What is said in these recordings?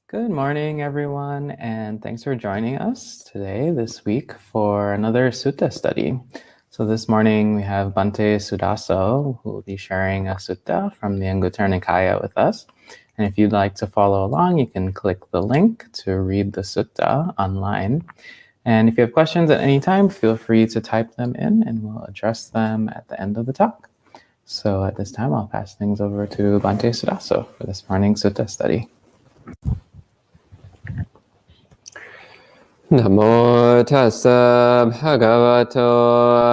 Good morning, everyone, and thanks for joining us today, this week, for another Sutta study. So this morning we have Bhante Suddhaso, who will be sharing a Sutta from the Anguttara Nikaya with us. And if you'd like to follow along, you can click the link to read the Sutta online. And if you have questions at any time, feel free to type them in and we'll address them at the end of the talk. So at this time, I'll pass things over to Bhante Suddhaso for this morning's Sutta study. Namo tassa bhagavato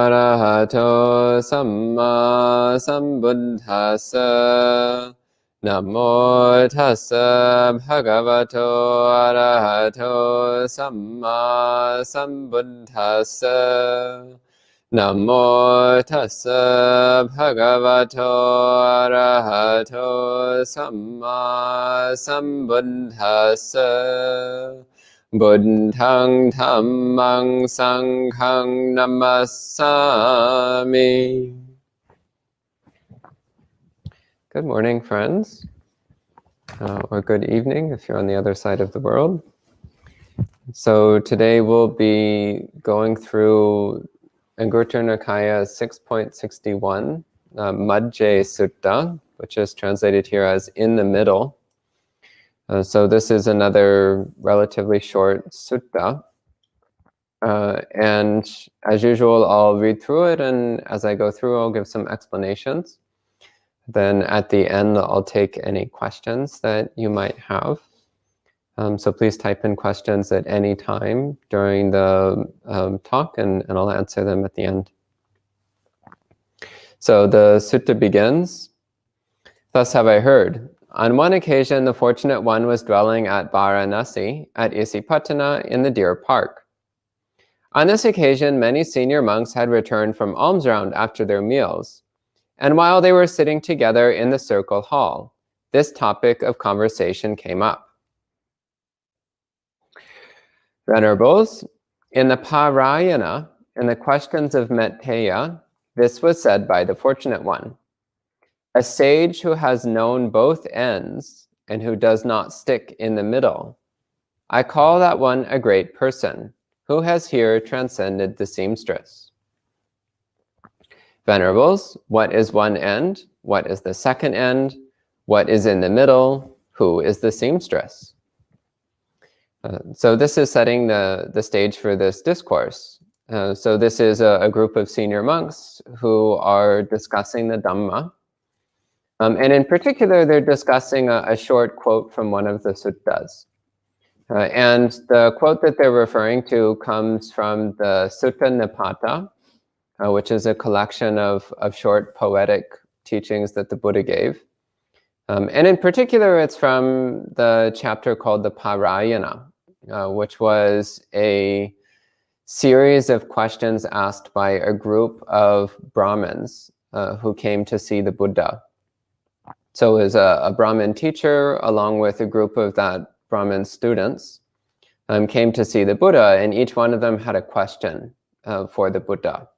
arahato samma sambuddhassa. Namo tassa bhagavato arahato samma sambuddhassa. Namo tassa bhagavato arahato samma sambuddhassa. Buddhang dhammang sanghang namassami. Good morning, friends, or good evening if you're on the other side of the world. So today we'll be going through Anguttara Nikaya 6.61, Madhye Sutta, which is translated here as in the middle. So this is another relatively short sutta, and as usual I'll read through it, and as I go through I'll give some explanations. Then at the end I'll take any questions that you might have. So please type in questions at any time during the talk, and I'll answer them at the end. So the sutta begins, "Thus have I heard. On one occasion, the fortunate one was dwelling at Varanasi, at Isipatana, in the Deer Park. On this occasion, many senior monks had returned from alms round after their meals, and while they were sitting together in the circle hall, this topic of conversation came up. Venerables, in the Parayana, in the questions of Metteyya, this was said by the fortunate one. A sage who has known both ends and who does not stick in the middle, I call that one a great person, who has here transcended the seamstress. Venerables, what is one end? What is the second end? What is in the middle? Who is the seamstress?" So this is setting the stage for this discourse. So this is a group of senior monks who are discussing the Dhamma. And in particular, they're discussing a short quote from one of the suttas. And the quote that they're referring to comes from the Sutta Nipata, which is a collection of short poetic teachings that the Buddha gave. And in particular, it's from the chapter called the Parayana, which was a series of questions asked by a group of Brahmins who came to see the Buddha. So it was a Brahmin teacher along with a group of that Brahmin students came to see the Buddha, and each one of them had a question for the Buddha.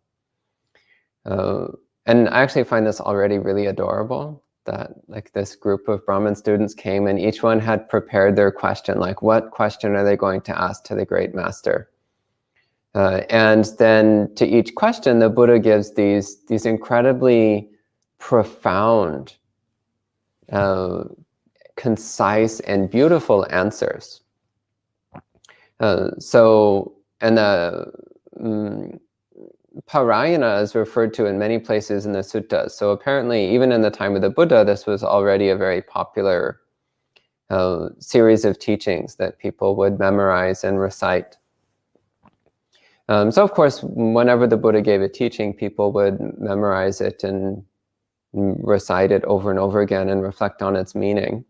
And I actually find this already really adorable, that like this group of Brahmin students came and each one had prepared their question, like what question are they going to ask to the great master? And then to each question, the Buddha gives these incredibly profound, concise and beautiful answers. And the Parayana is referred to in many places in the suttas. So apparently, even in the time of the Buddha, this was already a very popular series of teachings that people would memorize and recite. So of course, whenever the Buddha gave a teaching, people would memorize it and recite it over and over again and reflect on its meaning.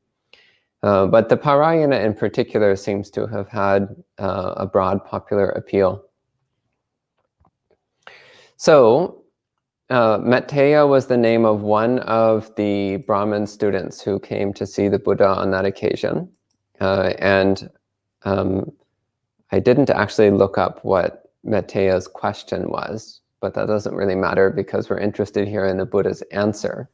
But the Parayana in particular seems to have had a broad popular appeal. So Metteyya was the name of one of the Brahmin students who came to see the Buddha on that occasion. And I didn't actually look up what Metteyya's question was, but that doesn't really matter because we're interested here in the Buddha's answer.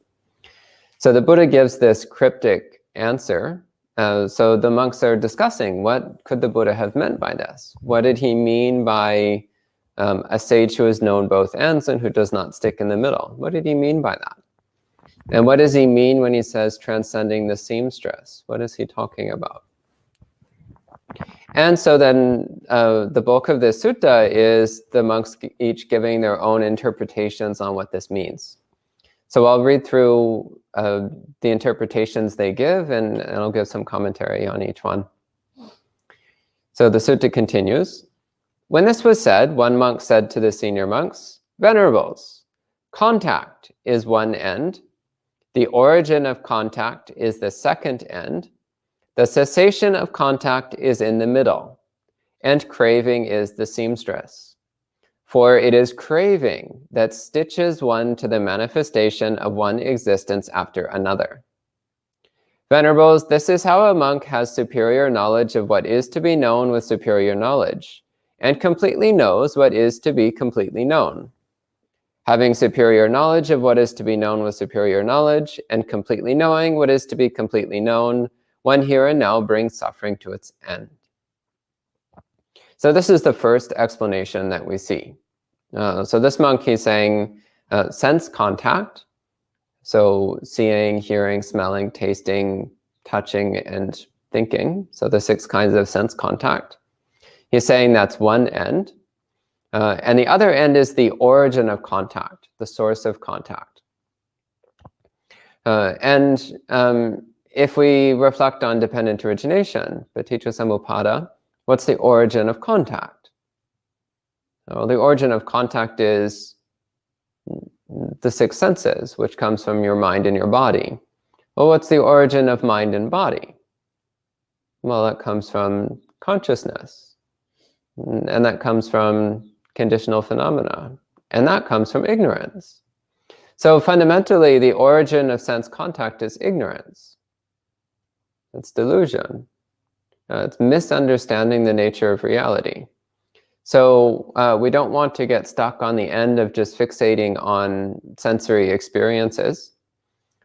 So the Buddha gives this cryptic answer So the monks are discussing, what could the Buddha have meant by this? What did he mean by a sage who has known both ends and who does not stick in the middle? What did he mean by that? And what does he mean when he says transcending the seamstress? What is he talking about? And so then the bulk of this sutta is the monks each giving their own interpretations on what this means. So I'll read through the interpretations they give, and I'll give some commentary on each one. So the sutta continues. When this was said, one monk said to the senior monks, "Venerables, contact is one end. The origin of contact is the second end. The cessation of contact is in the middle, and craving is the seamstress. For it is craving that stitches one to the manifestation of one existence after another. Venerables, this is how a monk has superior knowledge of what is to be known with superior knowledge, and completely knows what is to be completely known. Having superior knowledge of what is to be known with superior knowledge, and completely knowing what is to be completely known, one here and now brings suffering to its end." So this is the first explanation that we see. So this monk, he's saying sense contact, so seeing, hearing, smelling, tasting, touching, and thinking. So the 6 kinds of sense contact. He's saying that's one end. And the other end is the origin of contact, the source of contact. If we reflect on dependent origination, paticca samuppada, what's the origin of contact? Well, the origin of contact is the 6 senses, which comes from your mind and your body. Well, what's the origin of mind and body? Well, that comes from consciousness, and that comes from conditional phenomena, and that comes from ignorance. So fundamentally, the origin of sense contact is ignorance. It's delusion. It's misunderstanding the nature of reality. So we don't want to get stuck on the end of just fixating on sensory experiences,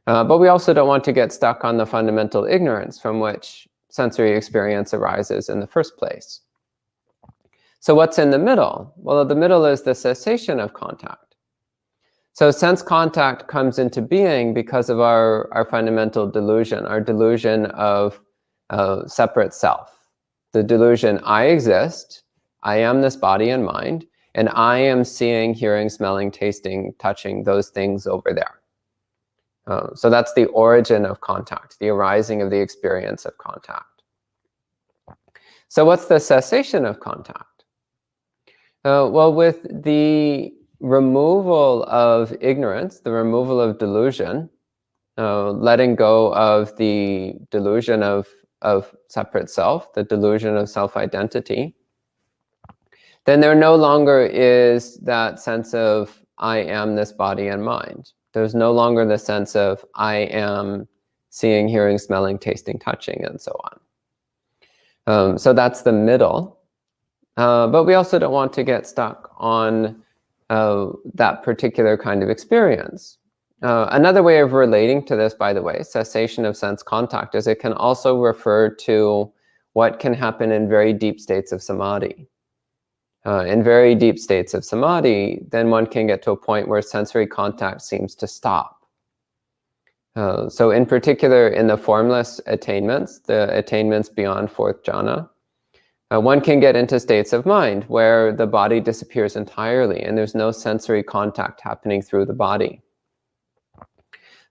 but we also don't want to get stuck on the fundamental ignorance from which sensory experience arises in the first place. So what's in the middle? Well, the middle is the cessation of contact. So sense contact comes into being because of our fundamental delusion, our delusion of separate self. The delusion, I exist, I am this body and mind, and I am seeing, hearing, smelling, tasting, touching those things over there. So that's the origin of contact, the arising of the experience of contact. So what's the cessation of contact? Well, with the removal of ignorance, the removal of delusion, letting go of the delusion of separate self, the delusion of self-identity, then there no longer is that sense of I am this body and mind. There's no longer the sense of I am seeing, hearing, smelling, tasting, touching, and so on. So that's the middle. But we also don't want to get stuck on that particular kind of experience. Another way of relating to this, by the way, cessation of sense contact, is it can also refer to what can happen in very deep states of samadhi. In very deep states of samadhi, then one can get to a point where sensory contact seems to stop. So in particular, in the formless attainments, the attainments beyond 4th jhana, one can get into states of mind where the body disappears entirely and there's no sensory contact happening through the body.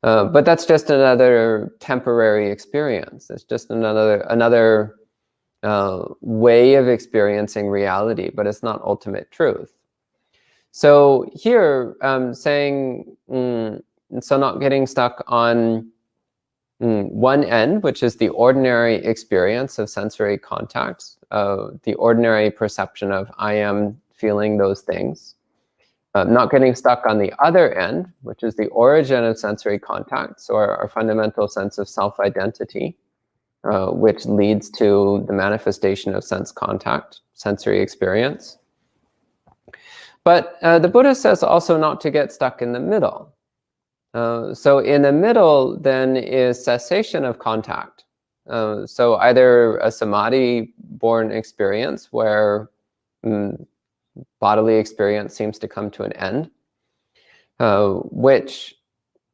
But that's just another temporary experience. It's just another way of experiencing reality, but it's not ultimate truth. So here, saying, so not getting stuck on one end, which is the ordinary experience of sensory contacts, the ordinary perception of I am feeling those things. Not getting stuck on the other end, which is the origin of sensory contacts, or our fundamental sense of self-identity, which leads to the manifestation of sense contact, sensory experience. But the Buddha says also not to get stuck in the middle. So in the middle then is cessation of contact. So either a samadhi-born experience where bodily experience seems to come to an end, which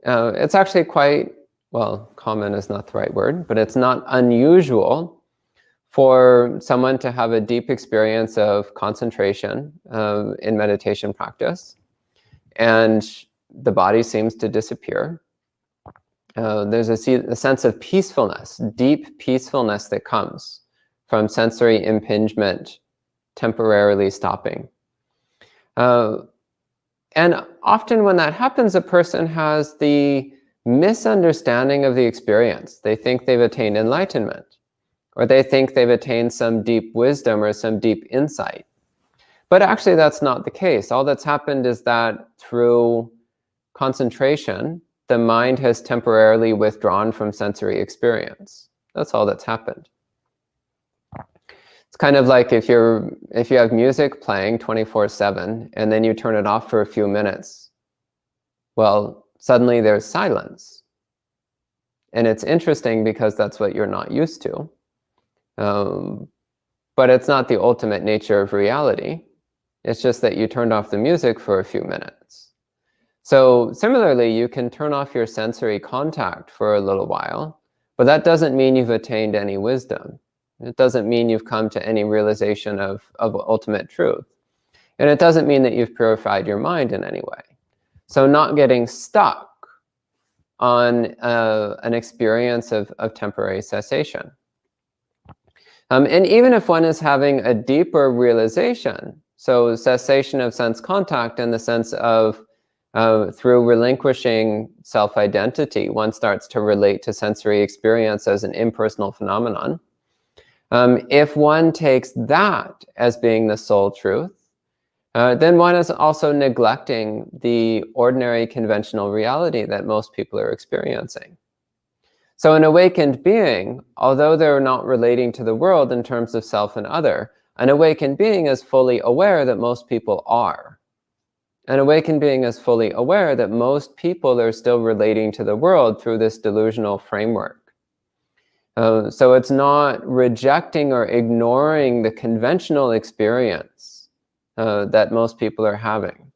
it's actually quite, well, common is not the right word, but it's not unusual for someone to have a deep experience of concentration in meditation practice, and the body seems to disappear. There's a sense of peacefulness, deep peacefulness that comes from sensory impingement temporarily stopping. And often when that happens, a person has the misunderstanding of the experience. They think they've attained enlightenment, or they think they've attained some deep wisdom or some deep insight. But actually that's not the case. All that's happened is that through concentration, the mind has temporarily withdrawn from sensory experience. That's all that's happened. It's kind of like if you have music playing 24/7 and then you turn it off for a few minutes. Well, suddenly there's silence. And it's interesting because that's what you're not used to. But it's not the ultimate nature of reality. It's just that you turned off the music for a few minutes. So similarly, you can turn off your sensory contact for a little while, but that doesn't mean you've attained any wisdom. It doesn't mean you've come to any realization of ultimate truth. And it doesn't mean that you've purified your mind in any way. So not getting stuck on an experience of temporary cessation. And even if one is having a deeper realization, so cessation of sense contact in the sense of through relinquishing self-identity, one starts to relate to sensory experience as an impersonal phenomenon. If one takes that as being the sole truth, then one is also neglecting the ordinary conventional reality that most people are experiencing. So an awakened being, although they're not relating to the world in terms of self and other, an awakened being is fully aware that most people are. An awakened being is fully aware that most people are still relating to the world through this delusional framework. So it's not rejecting or ignoring the conventional experience that most people are having.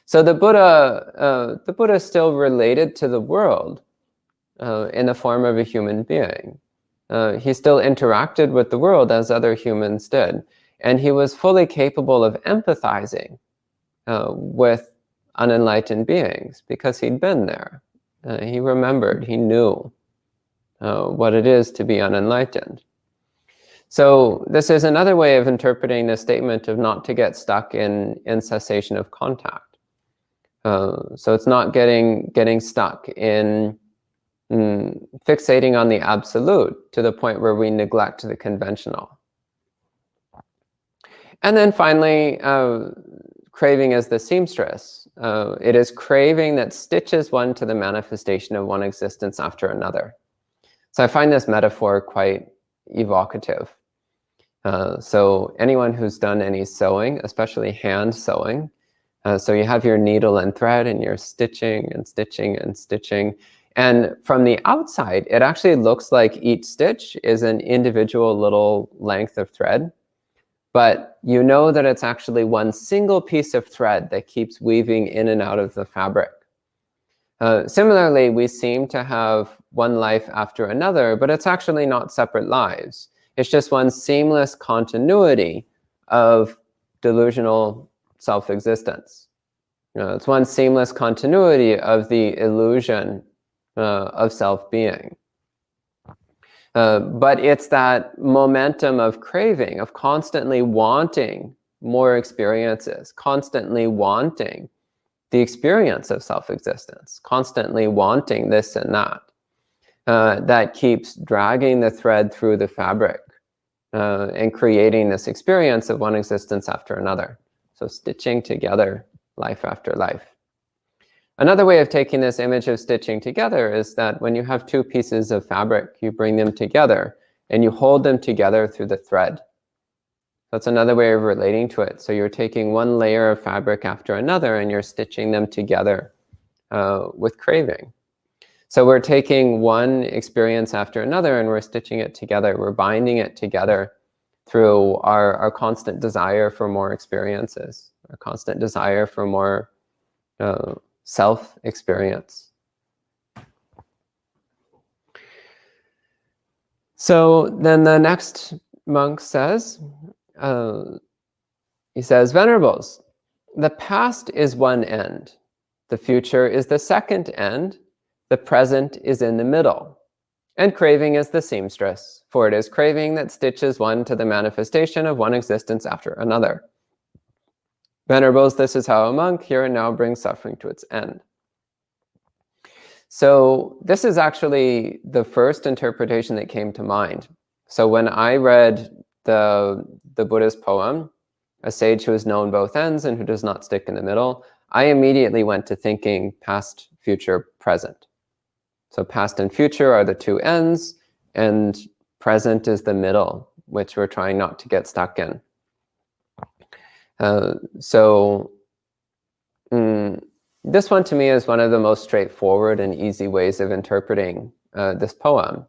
So the Buddha still related to the world in the form of a human being. He still interacted with the world as other humans did. And he was fully capable of empathizing with unenlightened beings because he'd been there. He remembered, he knew what it is to be unenlightened. So this is another way of interpreting the statement of not to get stuck in cessation of contact. So it's not getting stuck in fixating on the absolute to the point where we neglect the conventional. And then finally, craving is the seamstress. It is craving that stitches one to the manifestation of one existence after another. So I find this metaphor quite evocative. So anyone who's done any sewing, especially hand sewing, so you have your needle and thread and you're stitching and stitching and stitching. And from the outside, it actually looks like each stitch is an individual little length of thread. But you know that it's actually one single piece of thread that keeps weaving in and out of the fabric. Similarly, we seem to have one life after another, but it's actually not separate lives. It's just one seamless continuity of delusional self-existence. It's one seamless continuity of the illusion of self-being. But it's that momentum of craving, of constantly wanting more experiences, constantly wanting the experience of self-existence, constantly wanting this and that, that keeps dragging the thread through the fabric and creating this experience of one existence after another. So stitching together life after life. Another way of taking this image of stitching together is that when you have two pieces of fabric, you bring them together and you hold them together through the thread. That's another way of relating to it. So you're taking one layer of fabric after another and you're stitching them together with craving. So we're taking one experience after another and we're stitching it together. We're binding it together through our constant desire for more experiences, our constant desire for more self-experience. So then the next monk says, he says, Venerables, the past is one end. The future is the second end. The present is in the middle. And craving is the seamstress, for it is craving that stitches one to the manifestation of one existence after another. Venerables, this is how a monk here and now brings suffering to its end. So this is actually the first interpretation that came to mind. So when I read the Buddhist poem, a sage who has known both ends and who does not stick in the middle, I immediately went to thinking past, future, present. So past and future are the two ends, and present is the middle, which we're trying not to get stuck in. This one to me is one of the most straightforward and easy ways of interpreting this poem.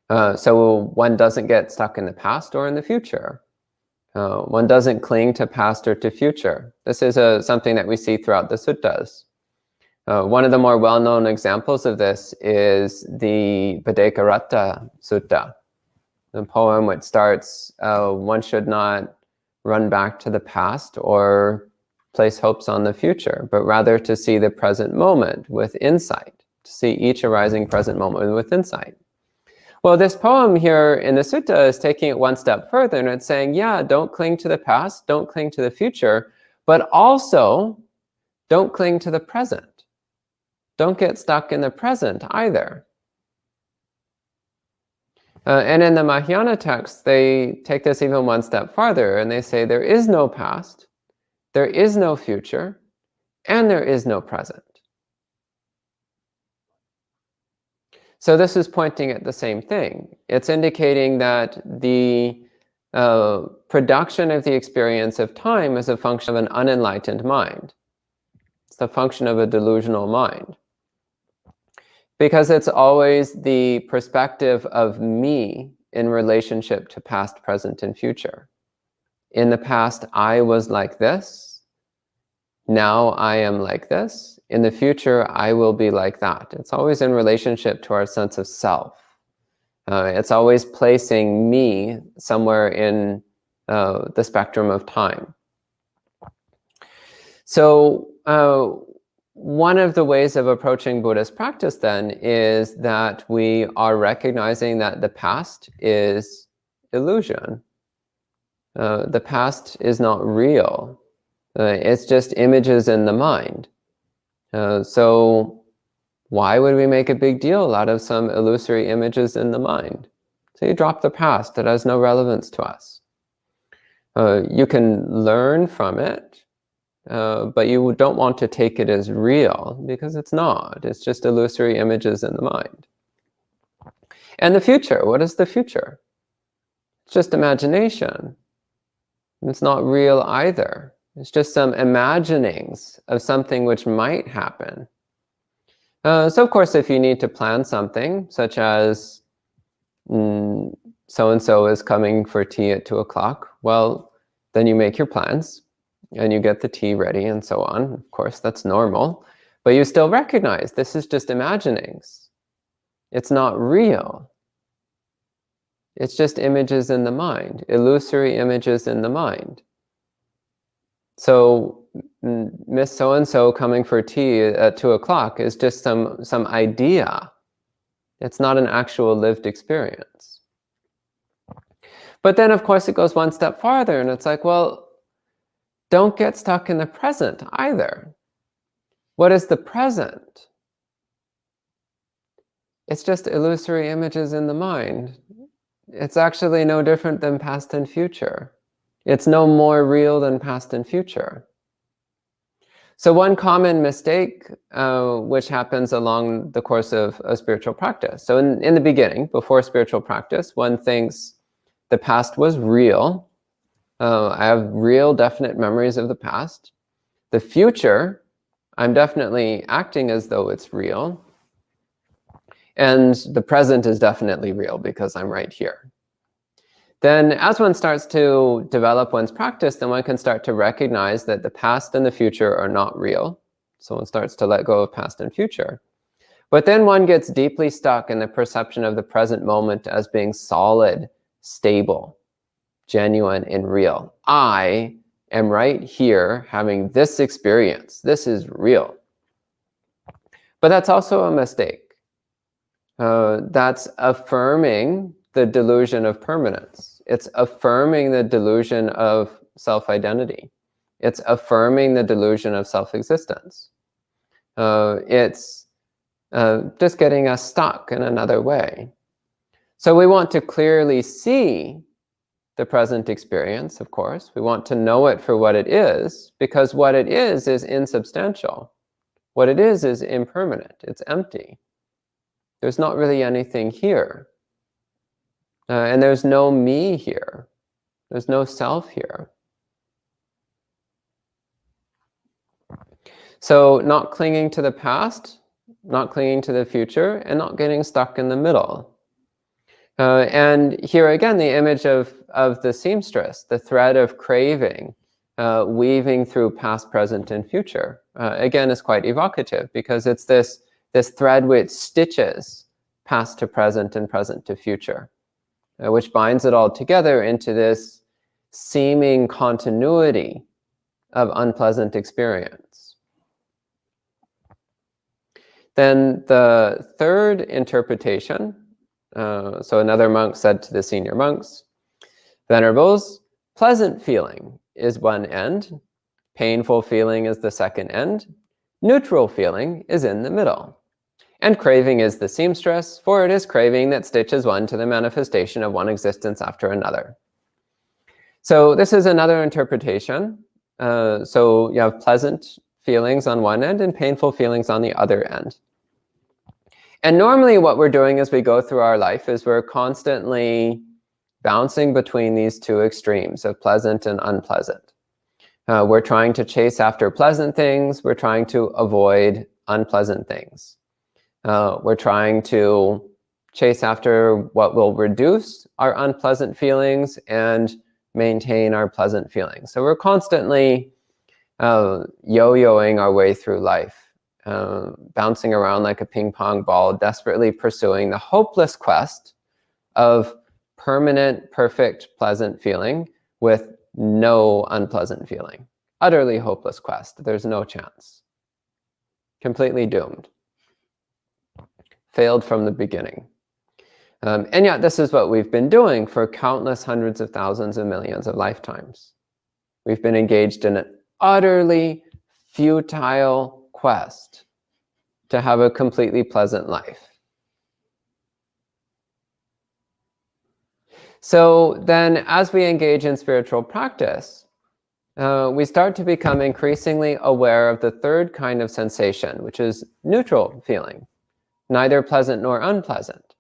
So one doesn't get stuck in the past or in the future. One doesn't cling to past or to future. This is something that we see throughout the suttas. One of the more well-known examples of this is the Bhante Sutta, the poem which starts, one should not run back to the past or place hopes on the future, but rather to see the present moment with insight, to see each arising present moment with insight. Well, this poem here in the sutta is taking it one step further, and it's saying, yeah, don't cling to the past, don't cling to the future, but also don't cling to the present. Don't get stuck in the present either. And in the Mahayana text, they take this even one step farther, and they say there is no past, there is no future, and there is no present. So this is pointing at the same thing. It's indicating that the production of the experience of time is a function of an unenlightened mind. It's the function of a delusional mind. Because it's always the perspective of me in relationship to past, present, and future. In the past, I was like this. Now I am like this. In the future, I will be like that. It's always in relationship to our sense of self. It's always placing me somewhere in the spectrum of time. So one of the ways of approaching Buddhist practice then is that we are recognizing that the past is illusion. The past is not real. It's just images in the mind. So why would we make a big deal out of some illusory images in the mind? So you drop the past. It has no relevance to us. You can learn from it, but you don't want to take it as real, because it's not. It's just illusory images in the mind. And the future, what is the future? It's just imagination. It's not real either. It's just some imaginings of something which might happen. So of course, if you need to plan something, such as so-and-so is coming for tea at 2 o'clock, well, then you make your plans and you get the tea ready and so on. Of course, that's normal. But you still recognize this is just imaginings. It's not real. It's just images in the mind, illusory images in the mind. So Miss So-and-so coming for tea at 2 o'clock is just some idea. It's not an actual lived experience. But then, of course, it goes one step farther, and it's like, well, don't get stuck in the present either. What is the present? It's just illusory images in the mind. It's actually no different than past and future. It's no more real than past and future. So one common mistake which happens along the course of a spiritual practice. So in the beginning, before spiritual practice, one thinks the past was real. I have real, definite memories of the past. The future, I'm definitely acting as though it's real. And the present is definitely real because I'm right here. Then as one starts to develop one's practice, then one can start to recognize that the past and the future are not real. So one starts to let go of past and future. But then one gets deeply stuck in the perception of the present moment as being solid, stable, genuine, and real. I am right here having this experience. This is real. But that's also a mistake. That's affirming the delusion of permanence. It's affirming the delusion of self-identity. It's affirming the delusion of self-existence. It's just getting us stuck in another way. So we want to clearly see the present experience, of course. We want to know it for what it is, because what it is insubstantial. What it is impermanent. It's empty. There's not really anything here. And there's no me here. There's no self here. So not clinging to the past, not clinging to the future, and not getting stuck in the middle. And here again, the image of the seamstress, the thread of craving, weaving through past, present, and future, again, is quite evocative because it's this thread which stitches past to present and present to future, which binds it all together into this seeming continuity of unpleasant experience. Then the third interpretation, so another monk said to the senior monks, "Venerables, pleasant feeling is one end, painful feeling is the second end, neutral feeling is in the middle. And craving is the seamstress, for it is craving that stitches one to the manifestation of one existence after another." So this is another interpretation. So you have pleasant feelings on one end and painful feelings on the other end. And normally what we're doing as we go through our life is we're constantly bouncing between these two extremes of pleasant and unpleasant. We're trying to chase after pleasant things. We're trying to avoid unpleasant things. We're trying to chase after what will reduce our unpleasant feelings and maintain our pleasant feelings. So we're constantly yo-yoing our way through life, bouncing around like a ping pong ball, desperately pursuing the hopeless quest of permanent, perfect, pleasant feeling with no unpleasant feeling. Utterly hopeless quest. There's no chance. Completely doomed. Failed from the beginning. And yet this is what we've been doing for countless hundreds of thousands of millions of lifetimes. We've been engaged in an utterly futile quest to have a completely pleasant life. So then as we engage in spiritual practice, we start to become increasingly aware of the third kind of sensation, which is neutral feeling, neither pleasant nor unpleasant.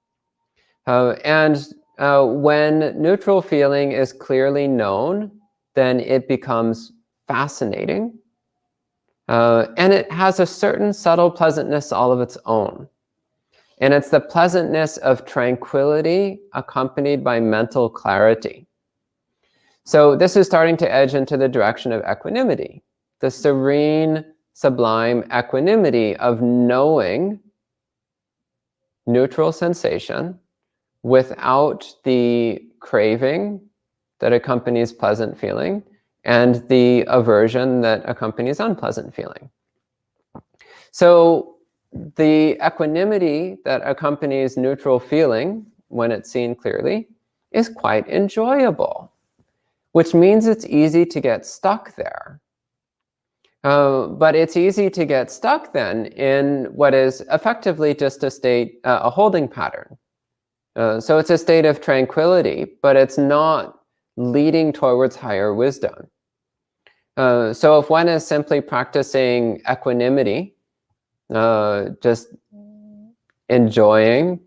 When neutral feeling is clearly known, then it becomes fascinating. And it has a certain subtle pleasantness all of its own. And it's the pleasantness of tranquility accompanied by mental clarity. So this is starting to edge into the direction of equanimity, the serene, sublime equanimity of knowing neutral sensation without the craving that accompanies pleasant feeling and the aversion that accompanies unpleasant feeling. So the equanimity that accompanies neutral feeling when it's seen clearly is quite enjoyable, which means it's easy to get stuck there. But it's easy to get stuck then in what is effectively just a state, a holding pattern. So it's a state of tranquility, but it's not leading towards higher wisdom. So if one is simply practicing equanimity, just enjoying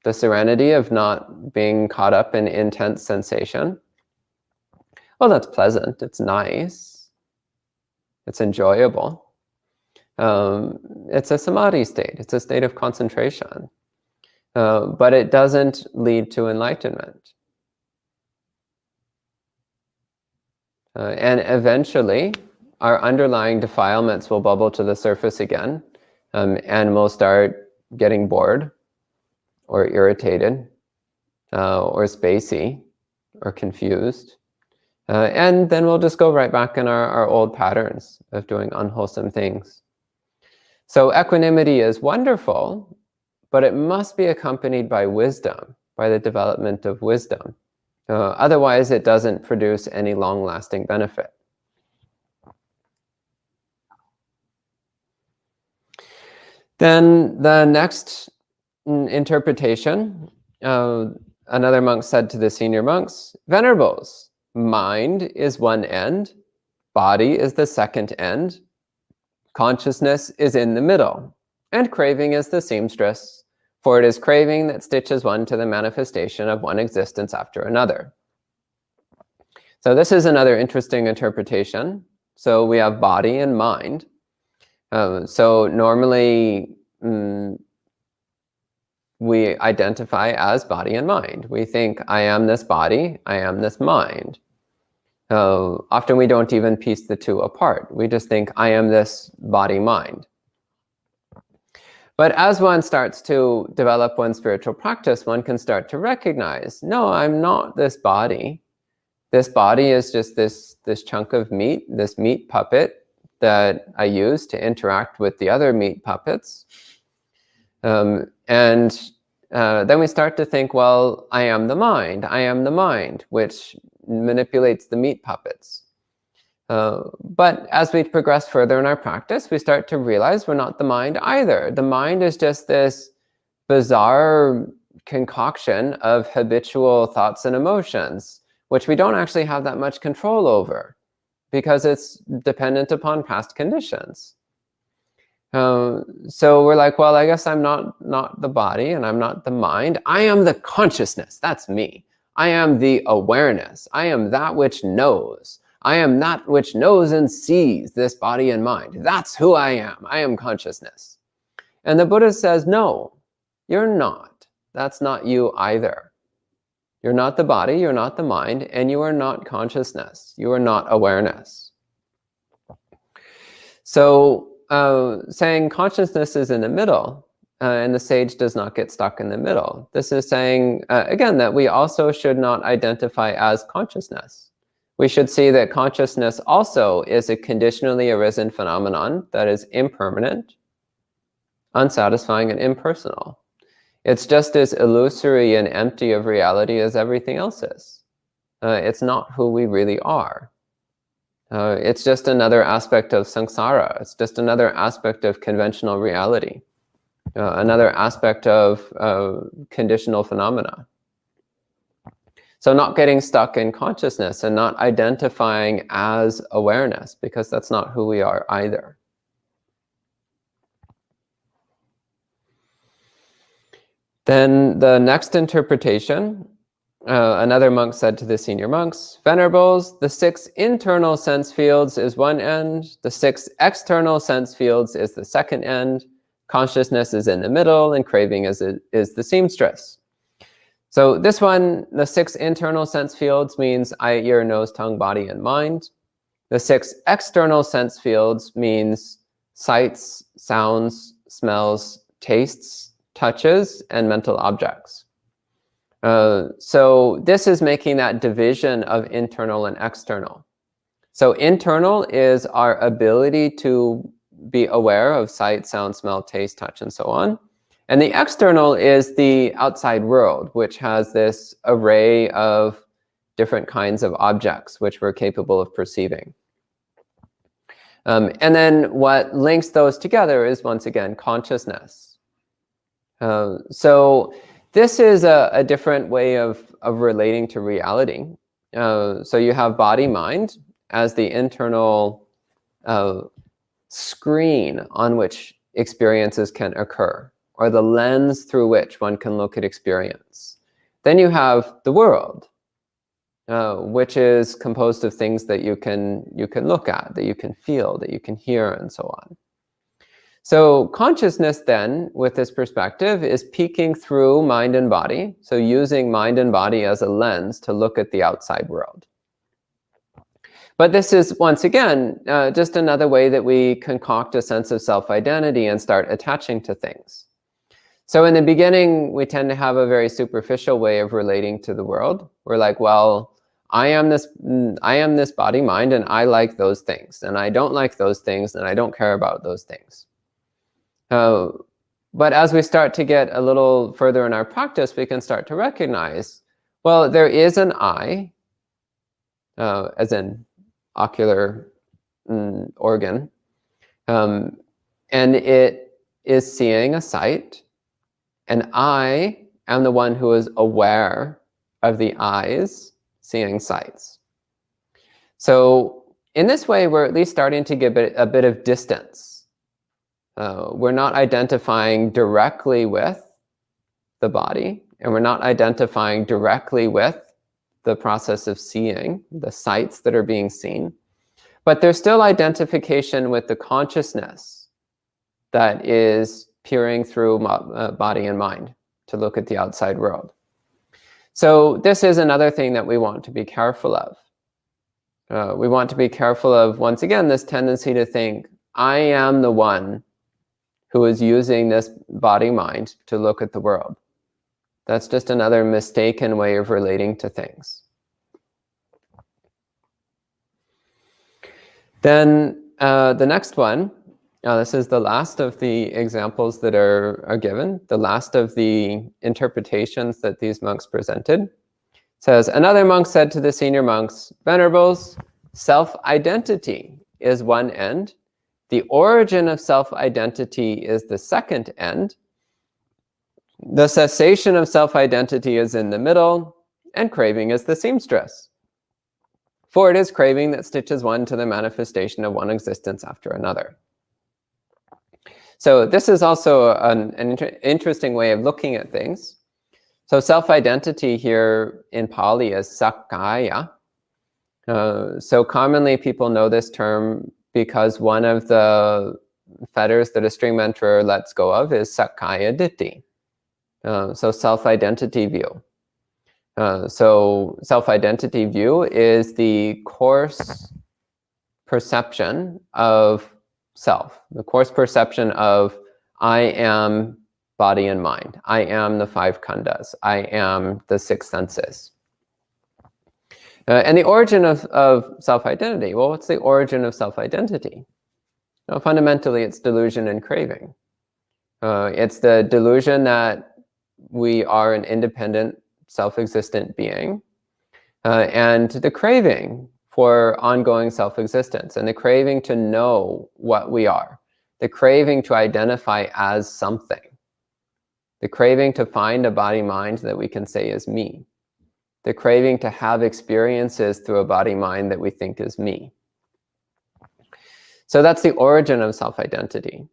the serenity of not being caught up in intense sensation, well, that's pleasant, it's nice, it's enjoyable. It's a samadhi state, it's a state of concentration. but it doesn't lead to enlightenment. And eventually, our underlying defilements will bubble to the surface again, and we'll start getting bored, or irritated, or spacey, or confused. And then we'll just go right back in our old patterns of doing unwholesome things. So equanimity is wonderful, but it must be accompanied by wisdom, by the development of wisdom. Otherwise, it doesn't produce any long-lasting benefit. Then the next interpretation, another monk said to the senior monks, "Venerables, mind is one end, body is the second end, consciousness is in the middle, and craving is the seamstress, for it is craving that stitches one to the manifestation of one existence after another." So this is another interesting interpretation. So we have body and mind. So normally we identify as body and mind. We think, I am this body, I am this mind. Often we don't even piece the two apart. We just think, I am this body-mind. But as one starts to develop one's spiritual practice, one can start to recognize, no, I'm not this body. This body is just this chunk of meat, this meat puppet that I use to interact with the other meat puppets. And then we start to think, well, I am the mind, which manipulates the meat puppets. But as we progress further in our practice, we start to realize we're not the mind either. The mind is just this bizarre concoction of habitual thoughts and emotions, which we don't actually have that much control over because it's dependent upon past conditions. So we're like, well, I guess I'm not the body and I'm not the mind. I am the consciousness. That's me. I am the awareness. I am that which knows. I am that which knows and sees this body and mind. That's who I am. I am consciousness. And the Buddha says, no, you're not. That's not you either. You're not the body, you're not the mind, and you are not consciousness. You are not awareness. So saying consciousness is in the middle, and the sage does not get stuck in the middle. This is saying, again, that we also should not identify as consciousness. We should see that consciousness also is a conditionally arisen phenomenon that is impermanent, unsatisfying, and impersonal. It's just as illusory and empty of reality as everything else is. It's not who we really are. It's just another aspect of samsara. It's just another aspect of conventional reality. Another aspect of conditional phenomena. So not getting stuck in consciousness and not identifying as awareness, because that's not who we are either. Then the next interpretation, another monk said to the senior monks, "Venerables, the 6 internal sense fields is one end, the 6 external sense fields is the second end, consciousness is in the middle, and craving is the seamstress." So this one, the 6 internal sense fields means eye, ear, nose, tongue, body, and mind. The 6 external sense fields means sights, sounds, smells, tastes, touches, and mental objects. So this is making that division of internal and external. So internal is our ability to be aware of sight, sound, smell, taste, touch, and so on. And the external is the outside world, which has this array of different kinds of objects which we're capable of perceiving. And then what links those together is, once again, consciousness. So this is a different way of relating to reality. So you have body, mind as the internal screen on which experiences can occur, or the lens through which one can look at experience. Then you have the world, which is composed of things that you can look at, that you can feel, that you can hear, and so on. So consciousness then, with this perspective, is peeking through mind and body, so using mind and body as a lens to look at the outside world. But this is, once again, just another way that we concoct a sense of self-identity and start attaching to things. So in the beginning, we tend to have a very superficial way of relating to the world. We're like, well, I am this body, mind, and I like those things, and I don't like those things, and I don't care about those things. But as we start to get a little further in our practice, we can start to recognize, well, there is an I, as in ocular organ, and it is seeing a sight, and I am the one who is aware of the eyes seeing sights. So in this way, we're at least starting to get a bit of distance. We're not identifying directly with the body, and we're not identifying directly with the process of seeing, the sights that are being seen, but there's still identification with the consciousness that is peering through body and mind to look at the outside world. So this is another thing that we want to be careful of. We want to be careful of, once again, this tendency to think, I am the one who is using this body-mind to look at the world. That's just another mistaken way of relating to things. Then the next one, this is the last of the examples that are given, the last of the interpretations that these monks presented. It says, another monk said to the senior monks, Venerables, self-identity is one end. The origin of self-identity is the second end. The cessation of self-identity is in the middle, and craving is the seamstress. For it is craving that stitches one to the manifestation of one existence after another. So this is also an interesting way of looking at things. So self-identity here in Pali is sakkaya. So commonly people know this term because one of the fetters that a stream enterer lets go of is sakkaya ditthi. So self-identity view. So self-identity view is the coarse perception of self, the coarse perception of I am body and mind, I am the five khandhas, I am the six senses. And the origin of self-identity, well, what's the origin of self-identity? Well, fundamentally, it's delusion and craving. It's the delusion that we are an independent, self-existent being, and the craving for ongoing self-existence, and the craving to know what we are, the craving to identify as something, the craving to find a body-mind that we can say is me, the craving to have experiences through a body-mind that we think is me. So that's the origin of self-identity.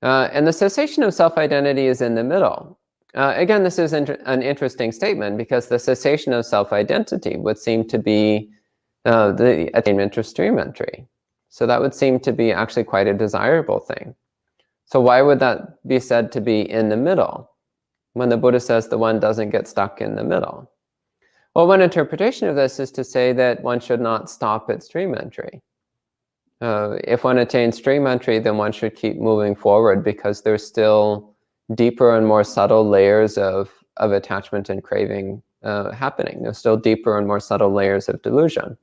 And the cessation of self-identity is in the middle. Again, this is an interesting statement because the cessation of self-identity would seem to be the attainment of stream entry. So that would seem to be actually quite a desirable thing. So why would that be said to be in the middle when the Buddha says the one doesn't get stuck in the middle? Well, one interpretation of this is to say that one should not stop at stream entry. If one attains stream entry, then one should keep moving forward because there's still deeper and more subtle layers of attachment and craving happening. There's still deeper and more subtle layers of delusion.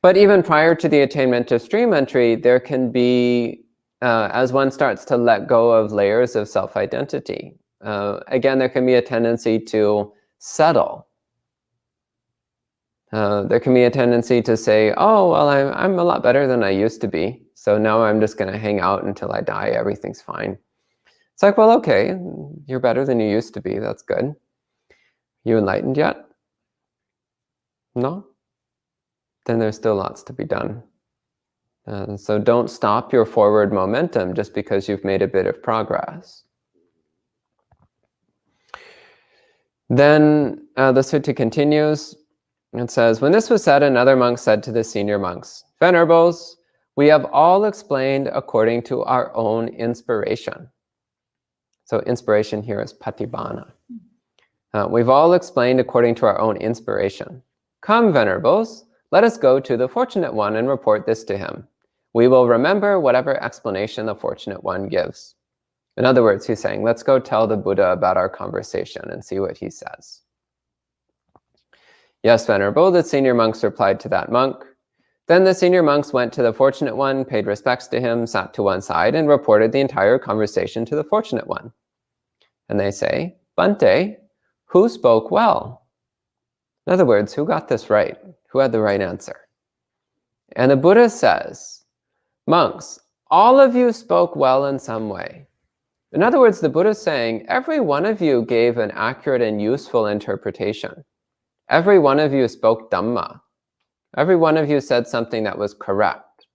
But even prior to the attainment of stream entry, there can be, as one starts to let go of layers of self-identity, again, there can be a tendency to settle. There can be a tendency to say, oh, well, I'm a lot better than I used to be, so now I'm just going to hang out until I die, everything's fine. It's like, well, okay, you're better than you used to be, that's good. You enlightened yet? No? Then there's still lots to be done. So don't stop your forward momentum just because you've made a bit of progress. Then the sutta continues. It says, when this was said, another monk said to the senior monks, Venerables, We have all explained according to our own inspiration. So inspiration here is patibhana. We've all explained according to our own inspiration. Come, venerables, let us go to the Fortunate One and report this to him. We will remember whatever explanation the Fortunate One gives. In other words, he's saying, let's go tell the Buddha about our conversation and see what he says. Yes, Venerable, the senior monks replied to that monk. Then the senior monks went to the Fortunate One, paid respects to him, sat to one side, and reported the entire conversation to the Fortunate One. And they say, Bhante, who spoke well? In other words, who got this right? Who had the right answer? And the Buddha says, monks, all of you spoke well in some way. In other words, the Buddha is saying, every one of you gave an accurate and useful interpretation. Every one of you spoke Dhamma. Every one of you said something that was correct.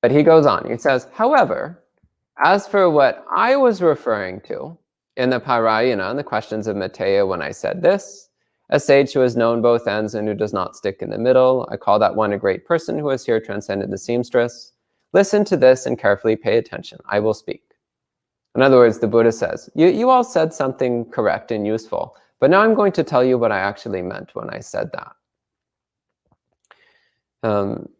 But he goes on, he says, however, as for what I was referring to in the Parayana, in the questions of Matthias, when I said this, a sage who has known both ends and who does not stick in the middle, I call that one a great person who has here transcended the seamstress. Listen to this and carefully pay attention. I will speak. In other words, the Buddha says, you all said something correct and useful, but now I'm going to tell you what I actually meant when I said that.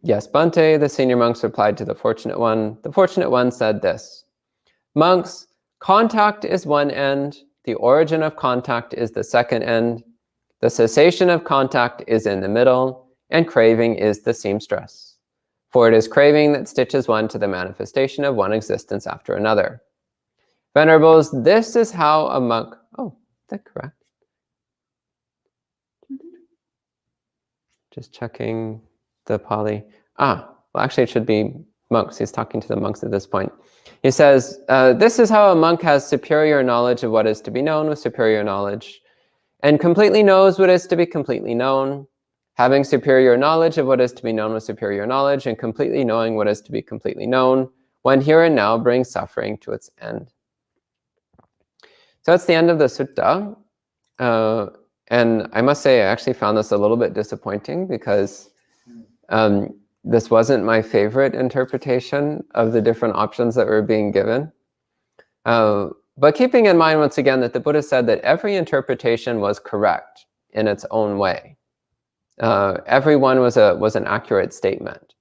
Yes, Bhante, the senior monks replied to the Fortunate One. The Fortunate One said this, monks, contact is one end, the origin of contact is the second end, the cessation of contact is in the middle, and craving is the seamstress. For it is craving that stitches one to the manifestation of one existence after another. Venerables, this is how a monk... Oh, is that correct? Just checking the Pali. Well, actually it should be monks. He's talking to the monks at this point. He says, this is how a monk has superior knowledge of what is to be known with superior knowledge, and completely knows what is to be completely known, having superior knowledge of what is to be known with superior knowledge, and completely knowing what is to be completely known, when here and now brings suffering to its end. So that's the end of the sutta. And I must say, I actually found this a little bit disappointing because this wasn't my favorite interpretation of the different options that were being given. But keeping in mind, once again, that the Buddha said that every interpretation was correct in its own way. Every one was an accurate statement.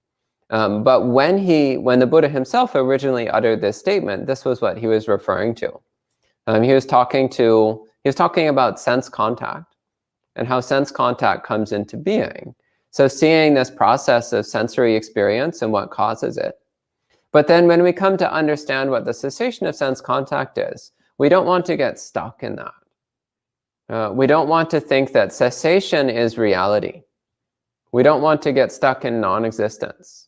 But when the Buddha himself originally uttered this statement, this was what he was referring to. He was talking about sense contact and how sense contact comes into being. So seeing this process of sensory experience and what causes it. But then when we come to understand what the cessation of sense contact is, we don't want to get stuck in that. We don't want to think that cessation is reality. We don't want to get stuck in non-existence.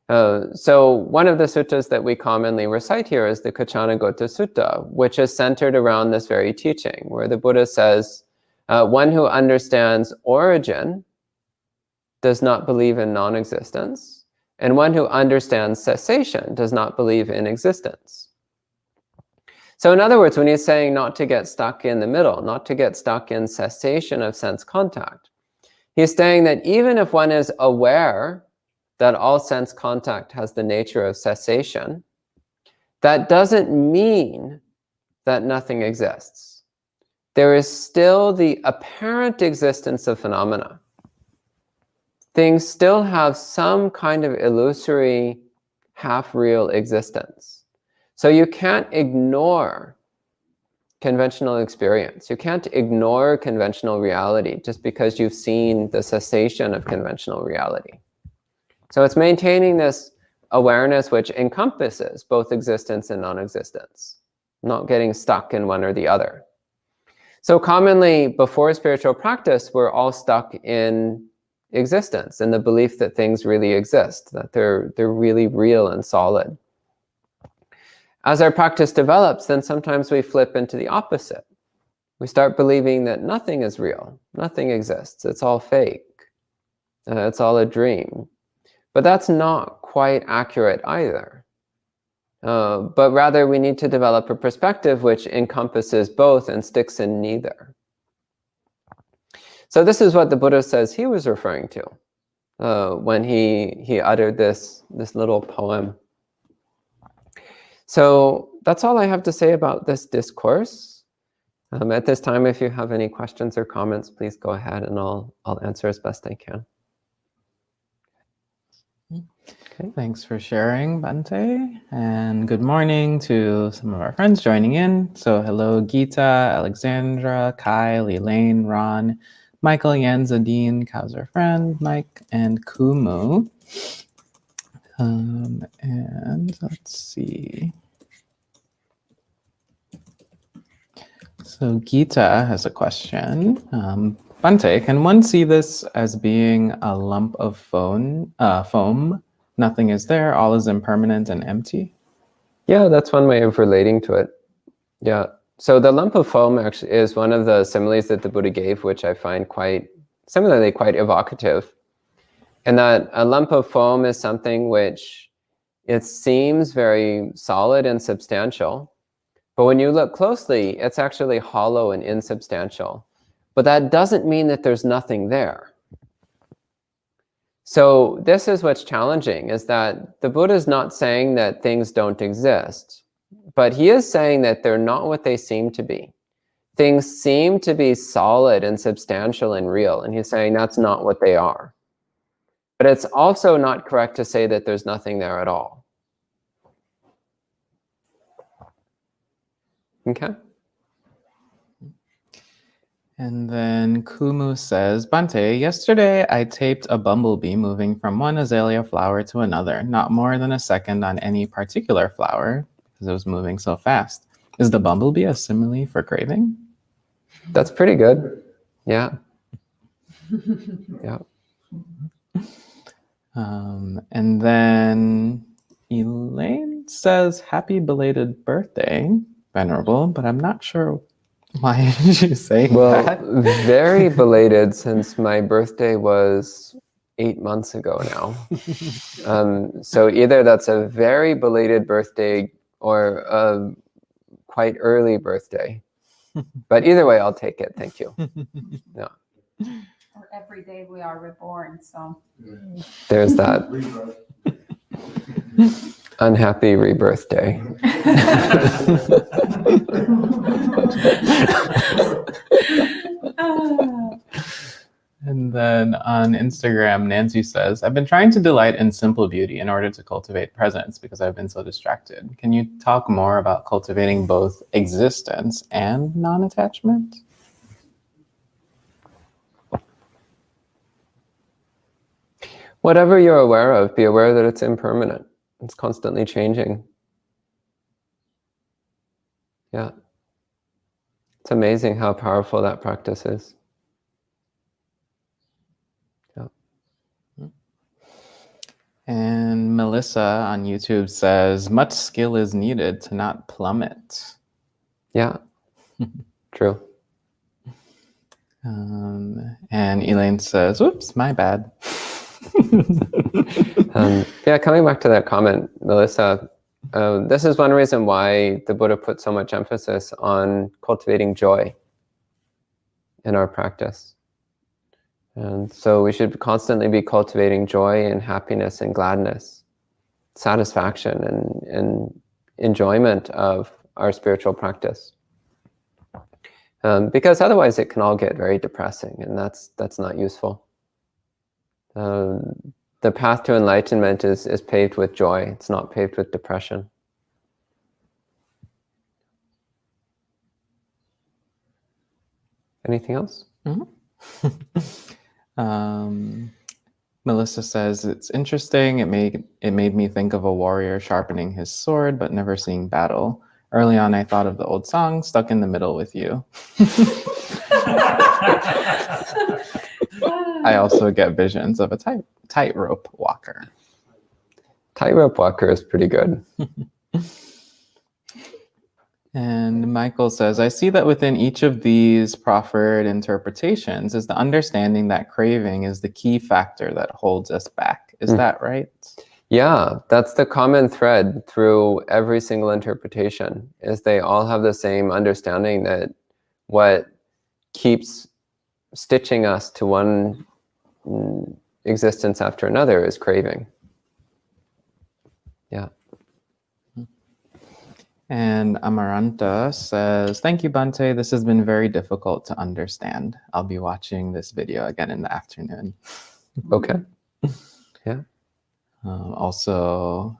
So one of the suttas that we commonly recite here is the Kachanagota Sutta, which is centered around this very teaching, where the Buddha says, one who understands origin does not believe in non-existence, and one who understands cessation does not believe in existence. So in other words, when he's saying not to get stuck in the middle, not to get stuck in cessation of sense contact, he's saying that even if one is aware that all sense contact has the nature of cessation, that doesn't mean that nothing exists. There is still the apparent existence of phenomena. Things still have some kind of illusory, half-real existence. So you can't ignore conventional experience. You can't ignore conventional reality just because you've seen the cessation of conventional reality. So it's maintaining this awareness which encompasses both existence and non-existence, not getting stuck in one or the other. So commonly, before spiritual practice, we're all stuck in existence, in the belief that things really exist, that they're really real and solid. As our practice develops, then sometimes we flip into the opposite. We start believing that nothing is real, nothing exists, it's all fake, it's all a dream. But that's not quite accurate either. But rather, we need to develop a perspective which encompasses both and sticks in neither. So this is what the Buddha says he was referring to. when he uttered this little poem. So that's all I have to say about this discourse. At this time, if you have any questions or comments, please go ahead and I'll answer as best I can. Okay, thanks for sharing, Bhante. And good morning to some of our friends joining in. So hello, Gita, Alexandra, Kyle, Elaine, Ron, Michael, Yan, Zadine, Kauser friend, Mike, and Kumu. And let's see. So Gita has a question. Bhante, can one see this as being a lump of foam? Nothing is there, all is impermanent and empty? Yeah, that's one way of relating to it. Yeah. So the lump of foam actually is one of the similes that the Buddha gave, which I find quite evocative. And that a lump of foam is something which it seems very solid and substantial, but when you look closely, it's actually hollow and insubstantial. But that doesn't mean that there's nothing there. So this is what's challenging, is that the Buddha is not saying that things don't exist, but he is saying that they're not what they seem to be. Things seem to be solid and substantial and real, and he's saying that's not what they are. But it's also not correct to say that there's nothing there at all. Okay? And then Kumu says, Bhante, yesterday I taped a bumblebee moving from one azalea flower to another, not more than a second on any particular flower, because it was moving so fast. Is the bumblebee a simile for craving? That's pretty good. Yeah. Yeah. And then Elaine says, happy belated birthday, Venerable, but I'm not sure why she's saying that. Very belated, since my birthday was 8 months ago now. So either that's a very belated birthday or a quite early birthday. But either way, I'll take it. Thank you. Yeah. Or every day we are reborn, so. There's that. Unhappy rebirth day. And then on Instagram, Nancy says, I've been trying to delight in simple beauty in order to cultivate presence because I've been so distracted. Can you talk more about cultivating both existence and non-attachment? Whatever you're aware of, be aware that it's impermanent. It's constantly changing. Yeah. It's amazing how powerful that practice is. Yeah. And Melissa on YouTube says, much skill is needed to not plummet. Yeah. True. And Elaine says, whoops, my bad. Yeah, coming back to that comment, Melissa, this is one reason why the Buddha put so much emphasis on cultivating joy in our practice. And so we should constantly be cultivating joy and happiness and gladness, satisfaction and enjoyment of our spiritual practice. Because otherwise it can all get very depressing, and that's not useful. The path to enlightenment is paved with joy. It's not paved with depression. Anything else? Mm-hmm. Melissa says, it's interesting. It made me think of a warrior sharpening his sword, but never seeing battle. Early on, I thought of the old song, Stuck in the Middle with You. I also get visions of a tightrope walker. Tightrope walker is pretty good. And Michael says, I see that within each of these proffered interpretations is the understanding that craving is the key factor that holds us back. Is that right? Yeah, that's the common thread through every single interpretation, is they all have the same understanding that what keeps stitching us to one existence after another is craving. Yeah. And Amaranta says, thank you, Bhante. This has been very difficult to understand. I'll be watching this video again in the afternoon. Okay. Yeah. Also,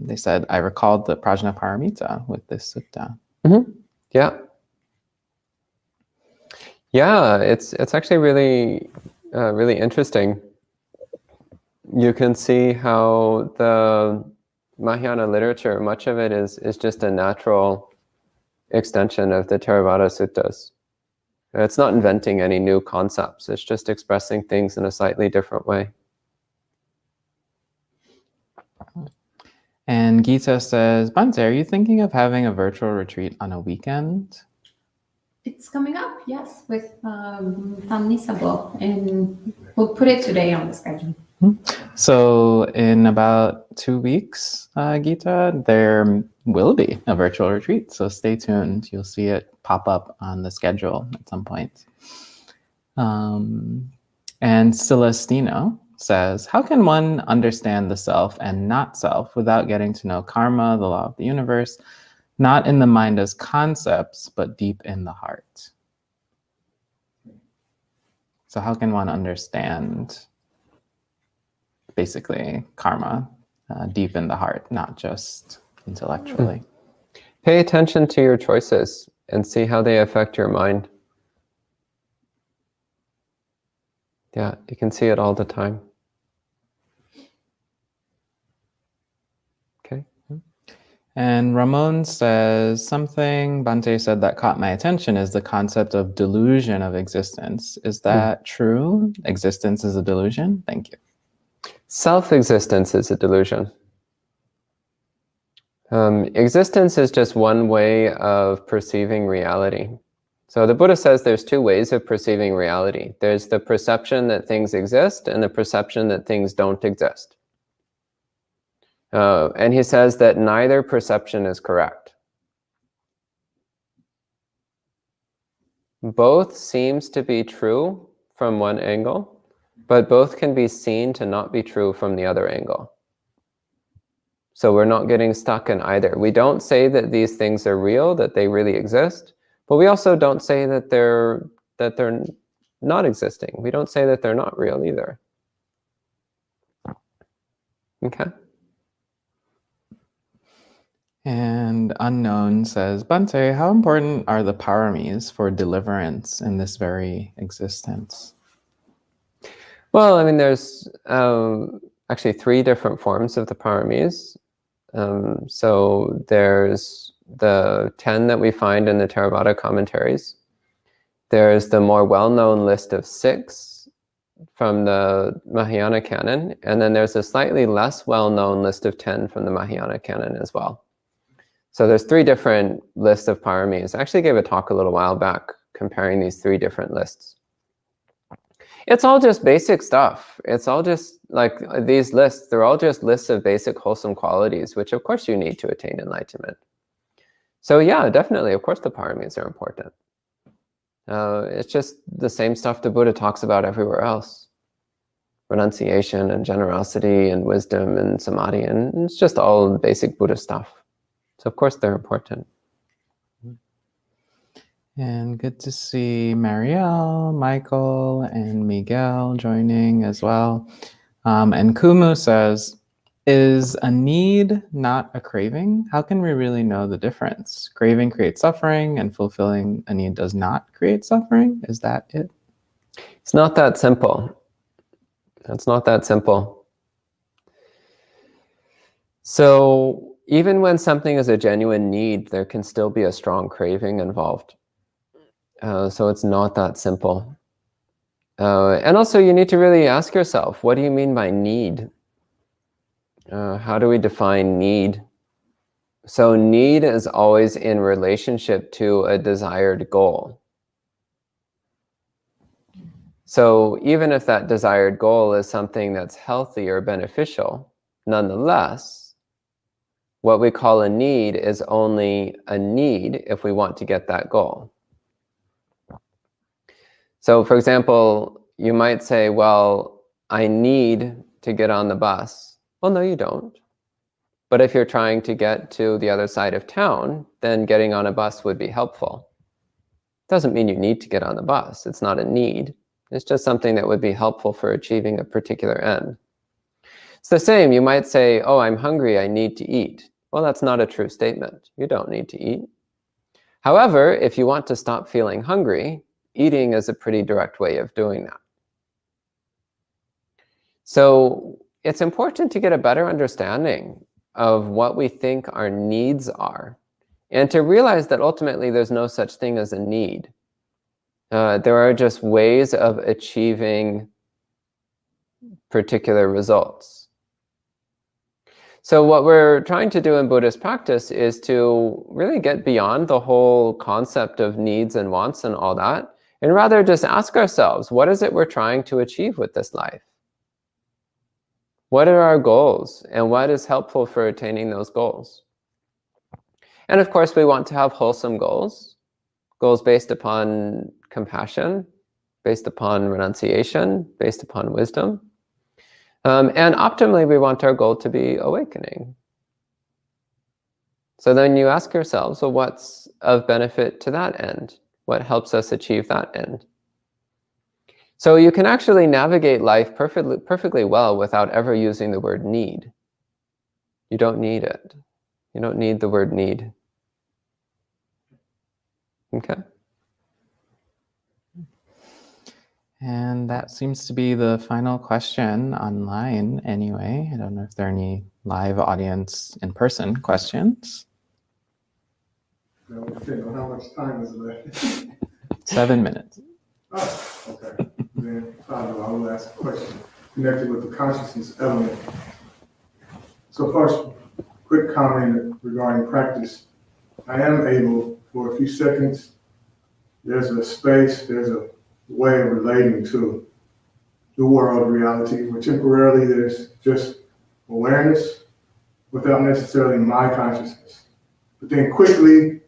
they said, I recalled the Prajnaparamita with this sutta. Mm-hmm. Yeah. Yeah, it's actually really, really interesting. You can see how the Mahayana literature, much of it is just a natural extension of the Theravada suttas. It's not inventing any new concepts. It's just expressing things in a slightly different way. And Gita says, Bhante, are you thinking of having a virtual retreat on a weekend? It's coming up, yes, with Tamnisabo, and we'll put it today on the schedule. So in about 2 weeks, Gita, there will be a virtual retreat. So stay tuned. You'll see it pop up on the schedule at some point. And Celestino says, how can one understand the self and not self without getting to know karma, the law of the universe, not in the mind as concepts, but deep in the heart? So how can one understand basically karma deep in the heart, not just intellectually? Pay attention to your choices and see how they affect your mind. Yeah, you can see it all the time. Okay. And Ramon says, something Bhante said that caught my attention is the concept of delusion of existence. Is that true? Existence is a delusion? Thank you. Self-existence is a delusion. Existence is just one way of perceiving reality. So the Buddha says there's two ways of perceiving reality. There's the perception that things exist and the perception that things don't exist. And he says that neither perception is correct. Both seems to be true from one angle, but both can be seen to not be true from the other angle. So we're not getting stuck in either. We don't say that these things are real, that they really exist, but we also don't say that they're not existing. We don't say that they're not real either. Okay. And Unknown says, Bhante, how important are the paramis for deliverance in this very existence? Well, I mean, there's actually 3 different forms of the paramis. So there's the 10 that we find in the Theravada commentaries. There's the more well-known list of 6 from the Mahayana canon, and then there's a slightly less well-known list of 10 from the Mahayana canon as well. So there's 3 different lists of paramis. I actually gave a talk a little while back comparing these 3 different lists. It's all just basic stuff. It's all just like these lists, they're all just lists of basic wholesome qualities, which of course you need to attain enlightenment. So yeah, definitely, of course the paramis are important. It's just the same stuff the Buddha talks about everywhere else. Renunciation and generosity and wisdom and samadhi, and it's just all basic Buddha stuff. So of course they're important. And good to see Marielle, Michael, and Miguel joining as well. And Kumu says, is a need not a craving? How can we really know the difference? Craving creates suffering and fulfilling a need does not create suffering? Is that it? It's not that simple. It's not that simple. So even when something is a genuine need, there can still be a strong craving involved. So it's not that simple. And also you need to really ask yourself, what do you mean by need? How do we define need? So need is always in relationship to a desired goal. So even if that desired goal is something that's healthy or beneficial, nonetheless, what we call a need is only a need if we want to get that goal. So for example, you might say, well, I need to get on the bus. Well, no, you don't. But if you're trying to get to the other side of town, then getting on a bus would be helpful. Doesn't mean you need to get on the bus. It's not a need. It's just something that would be helpful for achieving a particular end. It's the same. You might say, oh, I'm hungry, I need to eat. Well, that's not a true statement. You don't need to eat. However, if you want to stop feeling hungry, eating is a pretty direct way of doing that. So it's important to get a better understanding of what we think our needs are, and to realize that ultimately there's no such thing as a need. There are just ways of achieving particular results. So what we're trying to do in Buddhist practice is to really get beyond the whole concept of needs and wants and all that, and rather just ask ourselves, what is it we're trying to achieve with this life? What are our goals, and what is helpful for attaining those goals? And of course, we want to have wholesome goals, goals based upon compassion, based upon renunciation, based upon wisdom. And optimally, we want our goal to be awakening. So then you ask yourselves, well, what's of benefit to that end? What helps us achieve that end? So you can actually navigate life perfectly well without ever using the word need. You don't need it. You don't need the word need. Okay? And that seems to be the final question online anyway. I don't know if there are any live audience in-person questions. No, depending on how much time is left. 7 minutes. Oh, okay. Then I will ask a question connected with the consciousness element. So first, quick comment regarding practice. I am able, for a few seconds, there's a space, there's a way of relating to the world reality, where temporarily there's just awareness without necessarily my consciousness. But then quickly,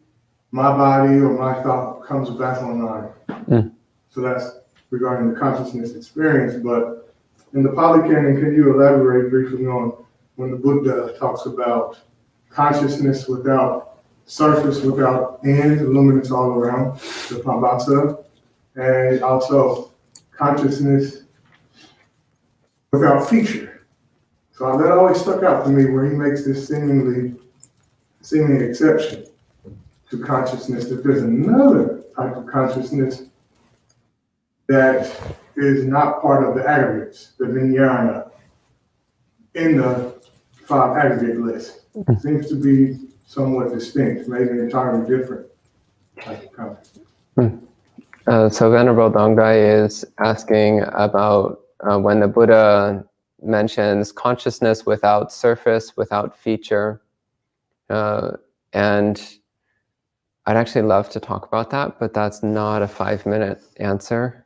my body or my thought comes back online. So that's regarding the consciousness experience. But in the Pali Canon, can you elaborate briefly on when the Buddha talks about consciousness without surface, without end, luminance all around, the Pambasa, and also consciousness without feature. So that always stuck out to me, where he makes this seeming exception to consciousness, that there's another type of consciousness that is not part of the aggregates, the vijnana, in the 5 aggregate list. It seems to be somewhat distinct, maybe entirely different type of consciousness. So Venerable Dongdai is asking about when the Buddha mentions consciousness without surface, without feature. And I'd actually love to talk about that, but that's not a 5-minute answer.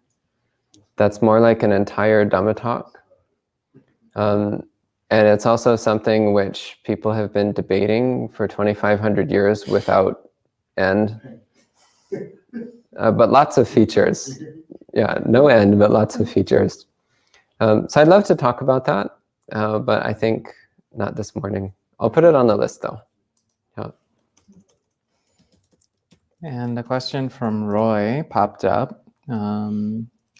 That's more like an entire Dhamma talk. And it's also something which people have been debating for 2,500 years without end. But lots of features. Yeah, no end, but lots of features. So I'd love to talk about that, but I think not this morning. I'll put it on the list though. Yeah. And a question from Roy popped up.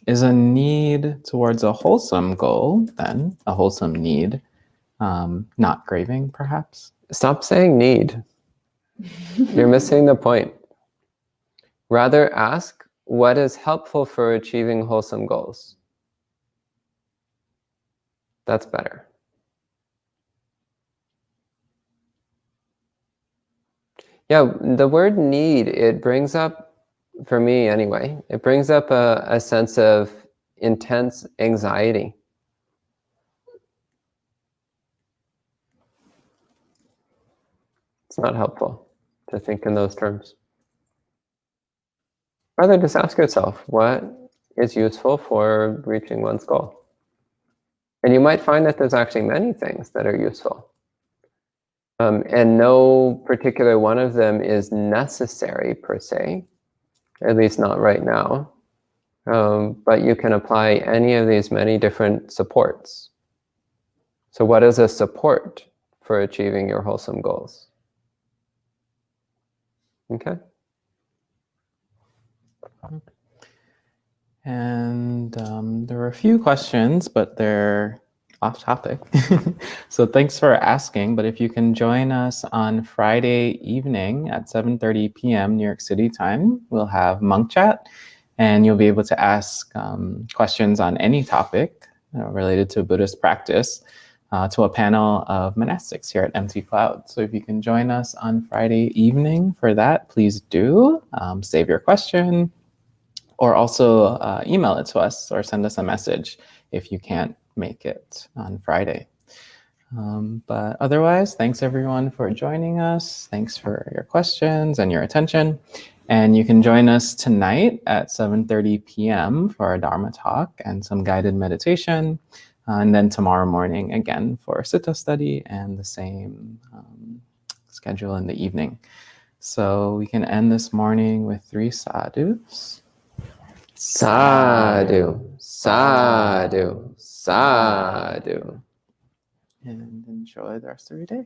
Is a need towards a wholesome goal, then, a wholesome need, not craving, perhaps? Stop saying need. You're missing the point. Rather ask, what is helpful for achieving wholesome goals? That's better. Yeah, the word need, it brings up, for me anyway, it brings up a sense of intense anxiety. It's not helpful to think in those terms. Rather, just ask yourself, what is useful for reaching one's goal? And you might find that there's actually many things that are useful. And no particular one of them is necessary per se, at least not right now. But you can apply any of these many different supports. So what is a support for achieving your wholesome goals? Okay. And there were a few questions, but they're off topic. So thanks for asking. But if you can join us on Friday evening at 7:30 p.m. New York City time, we'll have monk chat, and you'll be able to ask questions on any topic related to Buddhist practice to a panel of monastics here at Empty Cloud. So if you can join us on Friday evening for that, please do. Save your question, or also email it to us or send us a message if you can't make it on Friday. But otherwise, thanks everyone for joining us. Thanks for your questions and your attention. And you can join us tonight at 7:30 p.m. for our Dharma talk and some guided meditation. And then tomorrow morning again for a Sutta study and the same schedule in the evening. So we can end this morning with 3 sadhus. Sadhu, sadhu, sadhu. And enjoy the rest of your day.